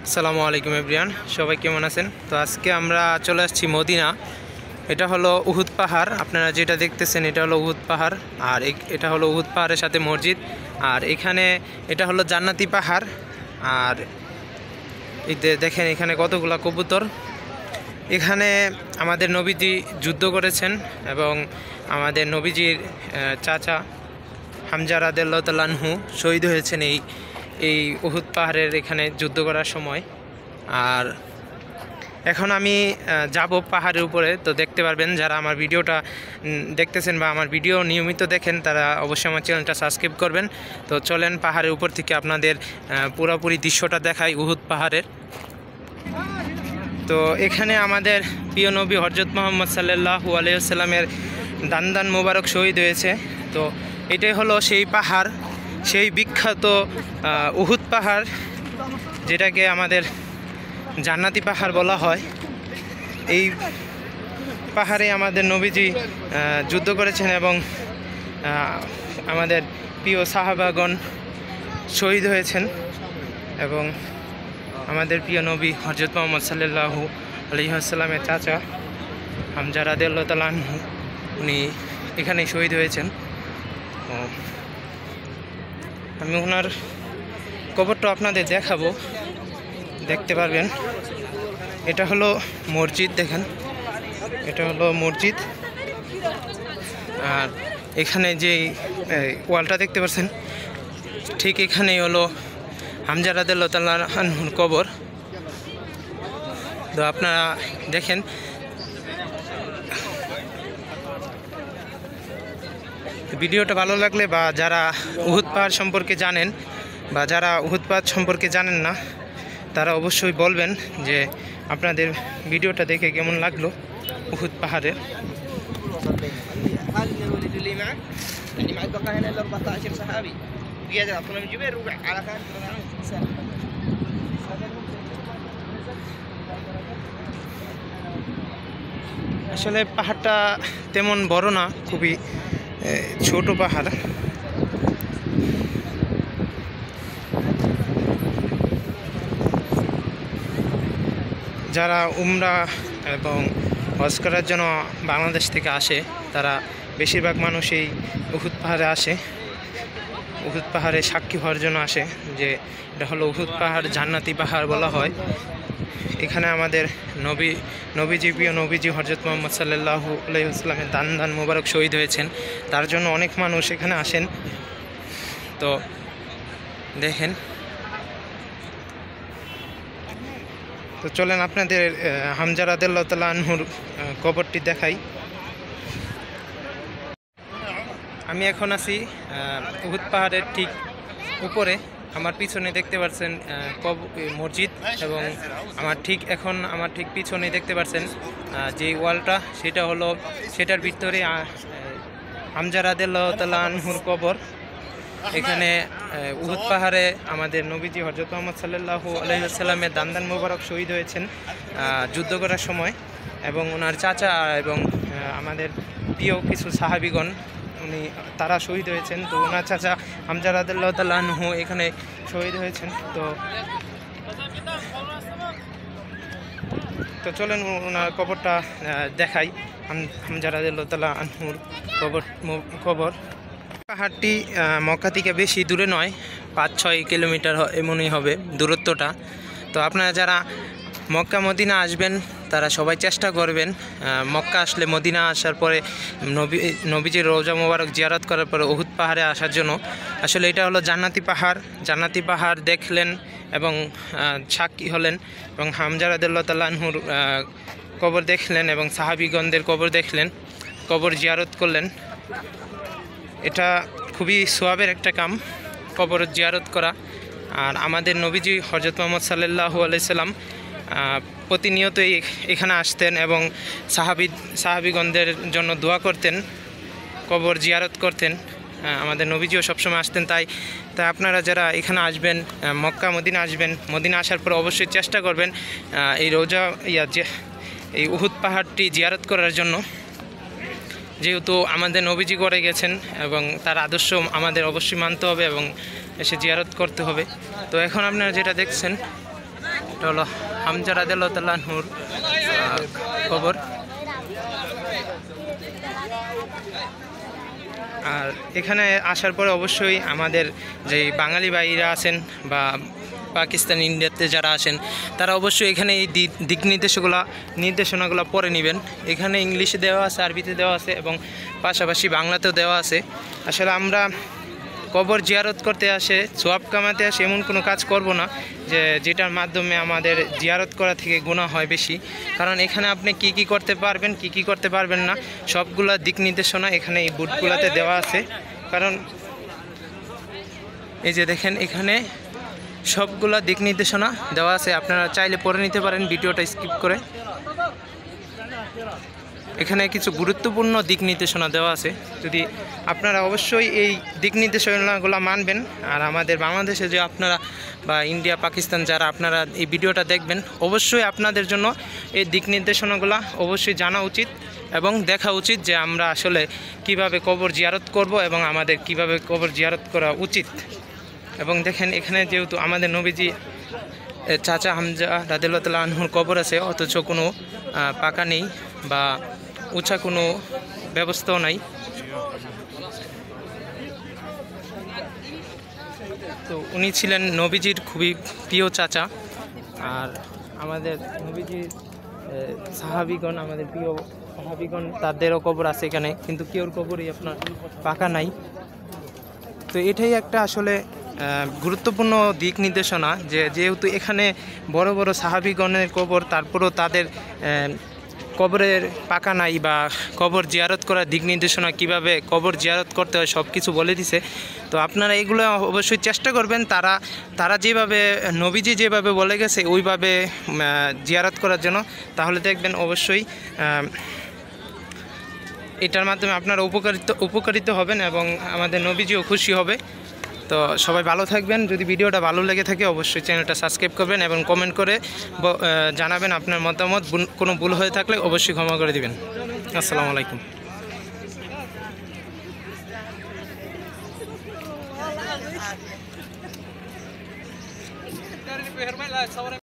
আসসালামু আলাইকুম এভরিওয়ান, সবাই কেমন আছেন? তো আজকে আমরা চলে আসছি মদিনা। এটা হলো উহুদ পাহাড়, আপনারা যেটা দেখতেছেন এটা হলো উহুদ পাহাড়। আর এটা হলো উহুদ পাহাড়ের সাথে মসজিদ। আর এখানে এটা হলো জান্নাতি পাহাড়। আর এই দেখেন এখানে কতগুলা কবুতর। এখানে আমাদের নবীজি যুদ্ধ করেছেন এবং আমাদের নবীজির চাচা হামজা রাদিয়াল্লাহু তাআলা আনহু শহীদ হয়েছেন এই উহুদ পাহাড়ের এখানে যুদ্ধ করার সময়। আর এখন আমি যাব পাহাড়ের উপরে, তো দেখতে পারবেন যারা আমার ভিডিওটা দেখতেছেন বা আমার ভিডিও নিয়মিত দেখেন তারা অবশ্যই আমার চ্যানেলটা সাবস্ক্রাইব করবেন। তো চলেন পাহাড়ের উপর থেকে আপনাদের পুরোপুরি দৃশ্যটা দেখাই উহুদ পাহাড়ের। তো এখানে আমাদের প্রিয় নবী হযরত মুহাম্মদ সাল্লাল্লাহু আলাইহি ওয়াসাল্লামের দান মোবারক শহীদ হয়েছে। তো এটাই হলো সেই পাহাড়, সেই বিখ্যাত উহুদ পাহাড়, যেটাকে আমাদের জান্নাতি পাহাড় বলা হয়। এই পাহাড়ে আমাদের নবীজি যুদ্ধ করেছেন এবং আমাদের প্রিয় সাহাবাগণ শহীদ হয়েছেন এবং আমাদের প্রিয় নবী হযরত মুহাম্মদ সাল্লাল্লাহু আলাইহি ওয়াসাল্লামের চাচা হামজা রাদিয়াল্লাহু তাআলা আনহু উনি এখানেই শহীদ হয়েছেন। আমি ওনার কবরটা আপনাদের দেখাবো, দেখতে পারবেন। এটা হলো মসজিদ, দেখেন এটা হলো মসজিদ। আর এখানে যে ওয়ালটা দেখতে পাচ্ছেন ঠিক এখানেই হলো হামজা রাদিয়াল্লাহু তাআলা আনহুর কবর। তো আপনারা দেখেন ভিডিওটা ভালো লাগলে বা যারা উহুদ পাহাড় সম্পর্কে জানেন বা যারা উহুদ পাহাড় সম্পর্কে জানেন না তারা অবশ্যই বলবেন যে আপনাদের ভিডিওটা দেখে কেমন লাগলো উহুদ পাহাড়ের। আসলে পাহাড়টা তেমন বড় না, খুবই ছোট পাহাড়। যারা উমরা এবং হজ করার জন্য বাংলাদেশ থেকে আসে তারা বেশিরভাগ মানুষ এই উহুদ পাহাড়ে আসে, উহুদ পাহাড়ে সাক্ষী হওয়ার জন্য আসে যে এটা হলো উহুদ পাহাড়, জান্নাতি পাহাড় বলা হয়। এখানে আমাদের নবীজি প্রিয় নবীজি হযরত মুহাম্মদ সাল্লাল্লাহু আলাইহি ওয়াসাল্লামের দান মোবারক শহীদ হয়েছেন, তার জন্য অনেক মানুষ এখানে আসেন। তো দেখেন, তো চলেন আপনাদের হামজা রাদিয়াল্লাহু তাআলা আনহুর কবরটি দেখাই। আমি এখন আছি উহুদ পাহাড়ের ঠিক উপরে। আমার পিছনে দেখতে পাচ্ছেন মসজিদ এবং আমার ঠিক পিছনে দেখতে পাচ্ছেন যে ওয়ালটা, সেটা হলো সেটার ভিতরে হামজা রাদিয়াল্লাহু তাআলা আনহুর কবর। এখানে উহুদ পাহাড়ে আমাদের নবীজি হযরত মুহাম্মদ সাল্লাল্লাহু আলাইহি ওয়াসাল্লামের দান মোবারক শহীদ হয়েছেন যুদ্ধ করার সময়, এবং ওনার চাচা এবং আমাদের প্রিয় কিছু সাহাবীগণ তারা শহীদ হয়েছেন। তো ওনার চাচা হামজা রাদিয়াল্লাহু তাআলা আনহু এখানে শহীদ হয়েছেন। তো চলেন ওনার কবরটা দেখাই, হামজা রাদিয়াল্লাহু তাআলা আনহুর কবর। পাহাড়টি মক্কা থেকে বেশি দূরে নয়, 5-6 কিলোমিটার এমনই হবে দূরত্বটা। তো আপনারা যারা মক্কা মদিনা আসবেন তারা সবাই চেষ্টা করবেন মক্কা আসলে মদিনা আসার পরে নবীজির রওজা মোবারক জিয়ারত করার পরে উহুদ পাহাড়ে আসার জন্য। আসলে এটা হলো জান্নাতি পাহাড় দেখলেন এবং সাক্ষী হলেন এবং হামজা রাদিয়াল্লাহু তাআলা আনহুর কবর দেখলেন এবং সাহাবীগণদের কবর দেখলেন, কবর জিয়ারত করলেন। এটা খুবই সওয়াবের একটা কাম, কবর জিয়ারত করা। আর আমাদের নবীজি হযরত মুহাম্মদ সাল্লাল্লাহু আলাইহি সাল্লাম প্রতিনিয়তই এখানে আসতেন এবং সাহাবীগণদের জন্য দোয়া করতেন, কবর জিয়ারত করতেন। আমাদের নবীজিও সবসময় আসতেন। তাই আপনারা যারা এখানে আসবেন, মক্কা মদিনা আসবেন, মদিনা আসার পর অবশ্যই চেষ্টা করবেন এই এই উহুদ পাহাড়টি জিয়ারত করার জন্য, যেহেতু আমাদের নবীজি করে গেছেন এবং তার আদর্শ আমাদের অবশ্যই মানতে হবে এবং এসে জিয়ারত করতে হবে। তো এখন আপনারা যেটা দেখছেন এটা হলো হামজা রাদিয়াল্লাহু তাআলা আনহুর কবর। আর এখানে আসার পরে অবশ্যই আমাদের যে বাঙালি ভাইরা আছেন বা পাকিস্তান ইন্ডিয়াতে যারা আসেন তারা অবশ্যই এখানে এই দিক নির্দেশনাগুলো পড়ে নেবেন। এখানে ইংলিশে দেওয়া আছে, আরবিতে দেওয়া আছে এবং পাশাপাশি বাংলাতেও দেওয়া আছে। আসলে আমরা কবর জিয়ারত করতে আসে, সোয়াব কামাতে আসে, এমন কোনো কাজ করব না যেটার মাধ্যমে আমাদের জিয়ারত করা থেকে গুনাহ হয় বেশি। কারণ এখানে আপনি কি কি করতে পারবেন, কি কি করতে পারবেন না, সবগুলা দিক নির্দেশনা এখানে এই বুটগুলাতে দেওয়া আছে। কারণ এই যে দেখেন এখানে সবগুলা দিক নির্দেশনা দেওয়া আছে, আপনারা চাইলে পড়ে নিতে পারেন ভিডিওটা স্কিপ করে। এখানে কিছু গুরুত্বপূর্ণ দিক নির্দেশনা দেওয়া আছে, যদি আপনারা অবশ্যই এই দিক নির্দেশনাগুলো মানবেন। আর আমাদের বাংলাদেশে যে আপনারা বা ইন্ডিয়া পাকিস্তান যারা আপনারা এই ভিডিওটা দেখবেন, অবশ্যই আপনাদের জন্য এই দিক নির্দেশনাগুলো অবশ্যই জানা উচিত এবং দেখা উচিত যে আমরা আসলে কিভাবে কবর জিয়ারত করব এবং আমাদের কিভাবে কবর জিয়ারত করা উচিত। এবং দেখেন এখানে যেহেতু আমাদের নবীজি চাচা হামজা রাদিয়াল্লাহু তাআলা আনহুর কবর আছে, অথচ কোনো পাকা নেই বা উঁচা কোনো ব্যবস্থাও নাই। তো উনি ছিলেন নবীজির খুবই প্রিয় চাচা। আর আমাদের নবীজির সাহাবিগণ, আমাদের প্রিয় সাহাবিগণ, তাদেরও কবর আছে এখানে, কিন্তু কেউর কবরই আপনার পাকা নাই। তো এটাই একটা আসলে গুরুত্বপূর্ণ দিক নির্দেশনা যে যেহেতু এখানে বড় বড় সাহাবিগণের কবর, তারপরও তাদের কবরের পাকা নাই বা কবর জিয়ারত করার দিক নির্দেশনা কিভাবে কবর জিয়ারত করতে হয় সব কিছু বলে দিছে। তো আপনারা এগুলো অবশ্যই চেষ্টা করবেন, তারা যেভাবে নবীজি যেভাবে বলে গেছে ওইভাবে জিয়ারত করার জন্য। তাহলে দেখবেন অবশ্যই এটার মাধ্যমে আপনারা উপকারিত হবেন এবং আমাদের নবীজিও খুশি হবে। তো সবাই ভালো থাকবেন। যদি ভিডিওটা ভালো লেগে থাকে অবশ্যই চ্যানেলটা সাবস্ক্রাইব করবেন এবং কমেন্ট করে জানাবেন আপনার মতামত। কোনো ভুল হয়ে থাকলে অবশ্যই ক্ষমা করে দিবেন। আসসালামু আলাইকুম।